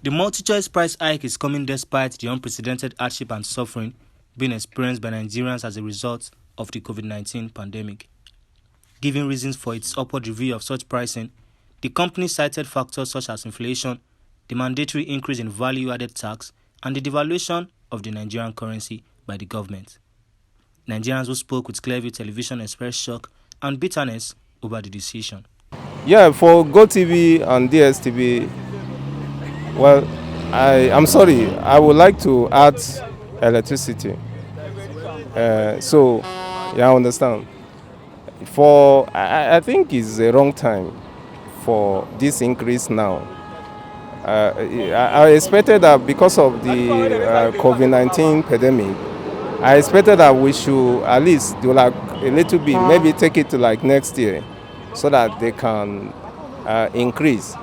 The multi-choice price hike is coming despite the unprecedented hardship and suffering being experienced by Nigerians as a result of the COVID-19 pandemic. Giving reasons for its upward review of such pricing, the company cited factors such as inflation, the mandatory increase in value-added tax, and the devaluation of the Nigerian currency by the government. Nigerians who spoke with Clearview Television expressed shock and bitterness over the decision. Yeah, for GoTV and DSTV, well, I'm sorry, I would like to add electricity. I understand. I think it's the wrong time for this increase now. I expected that because of the COVID-19 pandemic, I expected that we should at least do like a little bit, maybe take it to like next year, so that they can increase.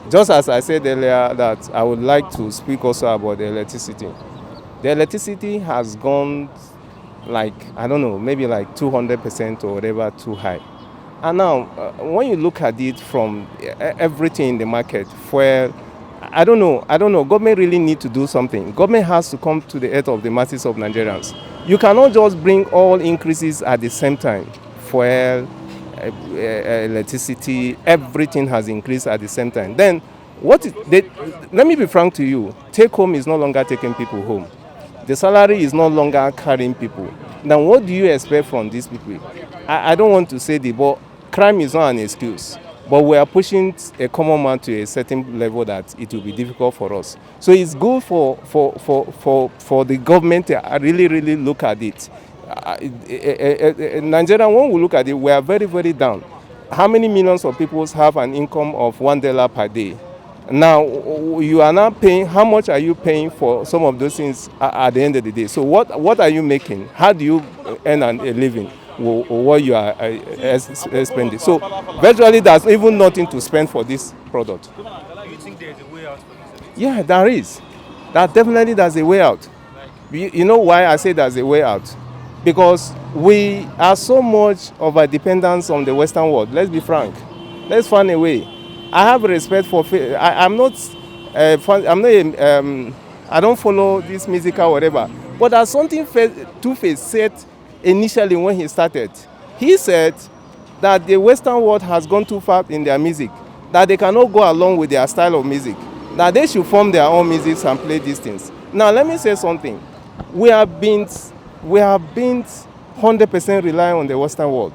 Just as I said earlier, that I would like to speak also about the electricity. The electricity has gone like, I don't know, maybe like 200% or whatever too high. And now, when you look at it from everything in the market, fuel, I don't know, government really need to do something. Government has to come to the aid of the masses of Nigerians. You cannot just bring all increases at the same time. Fuel, electricity, everything has increased at the same time. Then, let me be frank to you, take home is no longer taking people home. The salary is no longer carrying people. Then what do you expect from these people? I don't want to say but crime is not an excuse. But we are pushing a common man to a certain level that it will be difficult for us. So it's good for the government to really look at it. Nigeria, when we look at it, we are very, very down. How many millions of people have an income of $1 per day? Now, you are now paying, how much are you paying for some of those things at the end of the day? So what are you making? How do you earn a living? What you are spending? So virtually there's even nothing to spend for this product. Do you think there's a way out for this? Yeah, there is. Definitely there's a way out. You know why I say there's a way out? Because we are so much of a dependence on the Western world. Let's be frank. Let's find a way. I have respect for. I don't follow this music or whatever. But there's something Two-Face said initially when he started. He said that the Western world has gone too far in their music, that they cannot go along with their style of music, that they should form their own music and play these things. Now let me say something. We have been 100% reliant on the Western world.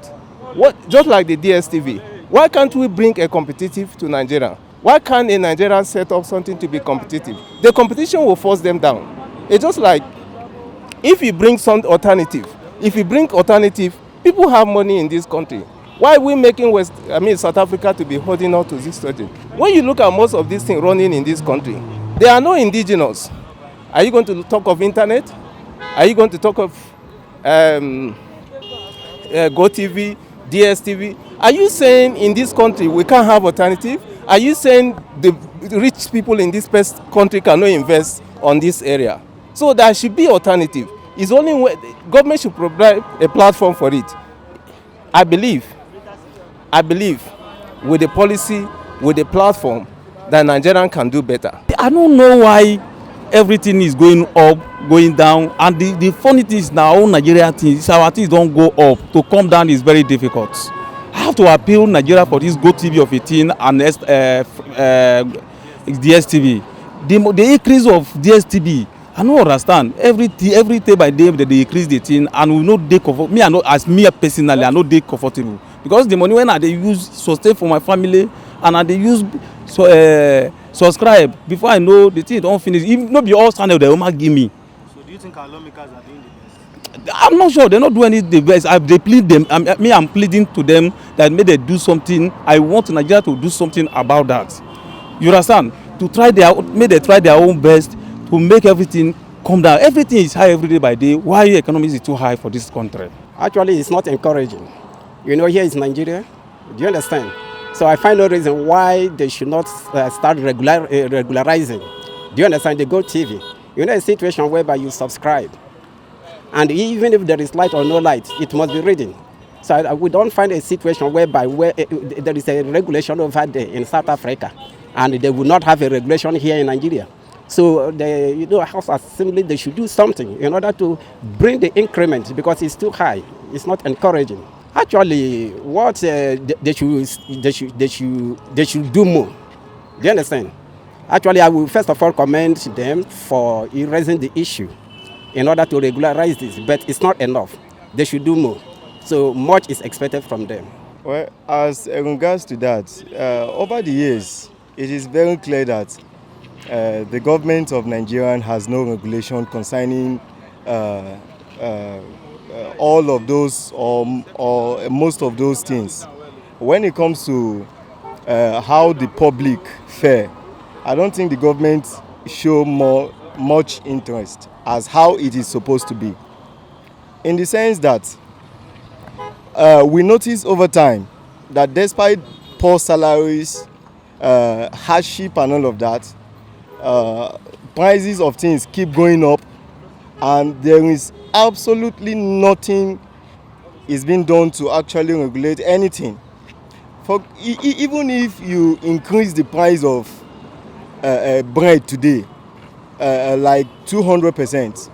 Just like the DSTV. Why can't we bring a competitive to Nigeria? Why can't a Nigerian set up something to be competitive? The competition will force them down. It's just like if you bring some alternative. If you bring alternative, people have money in this country. Why are we making South Africa to be holding on to this study? When you look at most of these things running in this country, they are not indigenous. Are you going to talk of internet? Are you going to talk of GoTV, DSTV? Are you saying in this country we can't have alternative? Are you saying the rich people in this country cannot invest on this area? So there should be alternative. It's only when government should provide a platform for it. I believe with the policy, with the platform, that Nigerian can do better. I don't know why everything is going up, going down, and the funny thing is now, all Nigeria things, our things don't go up. To come down is very difficult. I have to appeal Nigeria for this GoTV of 18 and DSTV. The increase of DSTV, I don't understand. Every day by day they increase the thing, and we know they comfort. Me, I know as me personally, I know they comfortable because the money when I they use sustain for my family, and I they use subscribe before I know the thing don't finish. Even not be all channel they will give me. So do you think our lawmakers are doing the best? I'm not sure. They're not doing it the best. They plead them. I'm pleading to them that may they do something. I want Nigeria to do something about that. You understand? May they try their own best to make everything come down. Everything is high every day by day. Why the economy is too high for this country? Actually, it's not encouraging. You know, here is Nigeria. Do you understand? So I find no reason why they should not start regularizing. Do you understand? They GoTV. You know, a situation whereby you subscribe. And even if there is light or no light, it must be reading. So we don't find a situation whereby there is a regulation over there in South Africa, and they will not have a regulation here in Nigeria. So the House Assembly, they should do something in order to bring the increment because it's too high. It's not encouraging. Actually, what they should do more. Do you understand? Actually, I will first of all commend them for raising the issue in order to regularize this, but it's not enough. They should do more. So much is expected from them. Well, as regards to that, over the years, it is very clear that the government of Nigeria has no regulation concerning all of those or most of those things. When it comes to how the public fare, I don't think the government show much interest as how it is supposed to be. In the sense that we notice over time that despite poor salaries, hardship and all of that, prices of things keep going up and there is absolutely nothing is being done to actually regulate anything. Even if you increase the price of bread today like 200%,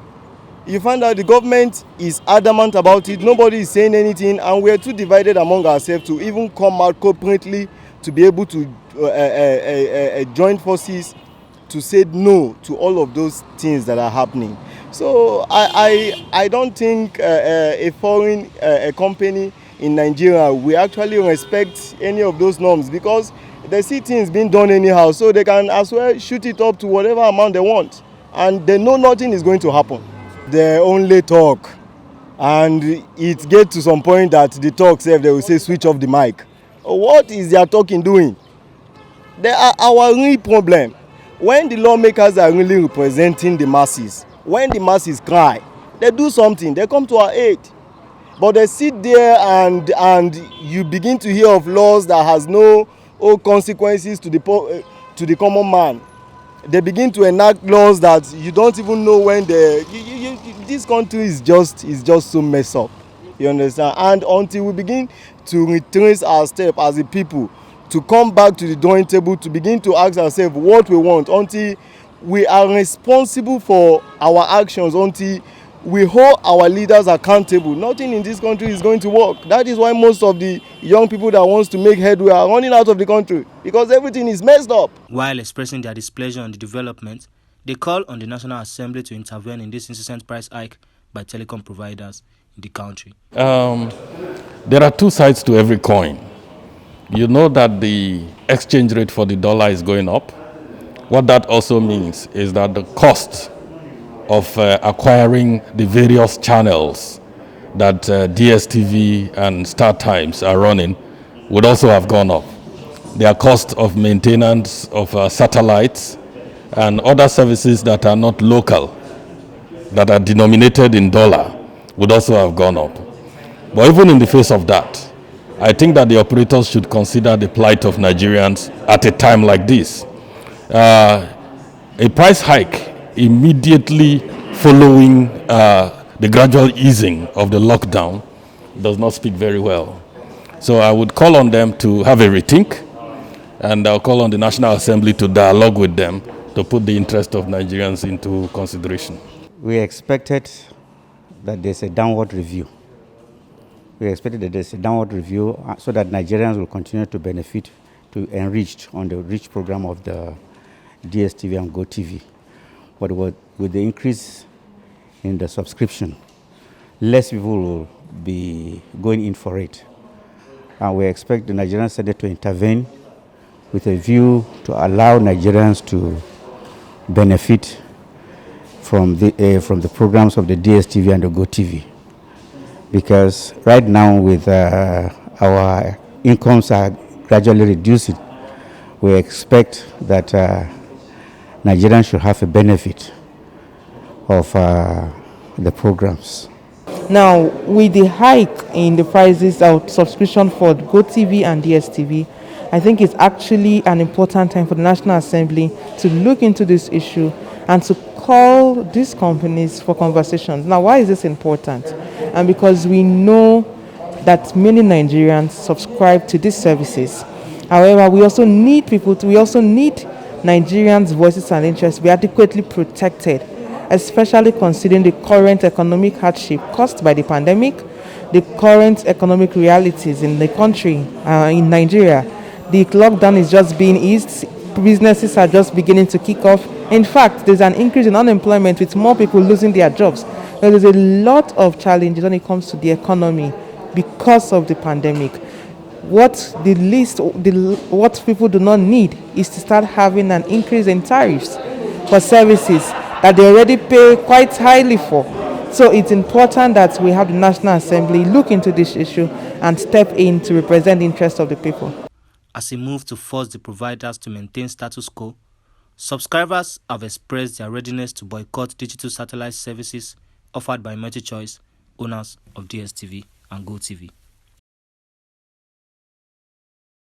you find out the government is adamant about it, nobody is saying anything, and we are too divided among ourselves to even come out corporately to be able to join forces to say no to all of those things that are happening. So I don't think a foreign company in Nigeria will actually respect any of those norms because they see things being done anyhow, so they can as well shoot it up to whatever amount they want, and they know nothing is going to happen. They only talk, and it gets to some point that the talk say they will say switch off the mic. What is their talking doing? They are our real problem. When the lawmakers are really representing the masses, when the masses cry, they do something, they come to our aid. But they sit there and you begin to hear of laws that has no consequences to the common man. They begin to enact laws that you don't even know when this country is just so messed up. You understand? And until we begin to retrace our step as a people, to come back to the drawing table, to begin to ask ourselves what we want, until we are responsible for our actions, until we hold our leaders accountable, nothing in this country is going to work. That is why most of the young people that wants to make headway are running out of the country, because everything is messed up. While expressing their displeasure on the development, they call on the National Assembly to intervene in this incessant price hike by telecom providers in the country. There are two sides to every coin. You know that the exchange rate for the dollar is going up. What that also means is that the cost of acquiring the various channels that DSTV and StarTimes are running would also have gone up. Their cost of maintenance of satellites and other services that are not local, that are denominated in dollar, would also have gone up. But even in the face of that, I think that the operators should consider the plight of Nigerians at a time like this. A price hike immediately following the gradual easing of the lockdown does not speak very well. So I would call on them to have a rethink, and I'll call on the National Assembly to dialogue with them to put the interest of Nigerians into consideration. We expected that there's a downward review. We expected that there's a downward review so that Nigerians will continue to benefit, to enrich on the rich program of the DSTV and GoTV. But with the increase in the subscription, less people will be going in for it. And we expect the Nigerian Senate to intervene with a view to allow Nigerians to benefit from the programs of the DSTV and the GoTV. Because right now, with our incomes are gradually reducing, we expect that Nigerians should have a benefit of the programs. Now, with the hike in the prices of subscription for GoTV and DSTV, I think it's actually an important time for the National Assembly to look into this issue and to call these companies for conversations. Now, why is this important? And because we know that many Nigerians subscribe to these services. However, we also need Nigerians' voices and interests be adequately protected, especially considering the current economic hardship caused by the pandemic, the current economic realities in the country, in Nigeria. The lockdown is just being eased, businesses are just beginning to kick off. In fact, there's an increase in unemployment with more people losing their jobs. There is a lot of challenges when it comes to the economy because of the pandemic. What people do not need is to start having an increase in tariffs for services that they already pay quite highly for. So it's important that we have the National Assembly look into this issue and step in to represent the interests of the people. As a move to force the providers to maintain status quo, subscribers have expressed their readiness to boycott digital satellite services offered by MultiChoice, owners of DSTV and GoTV.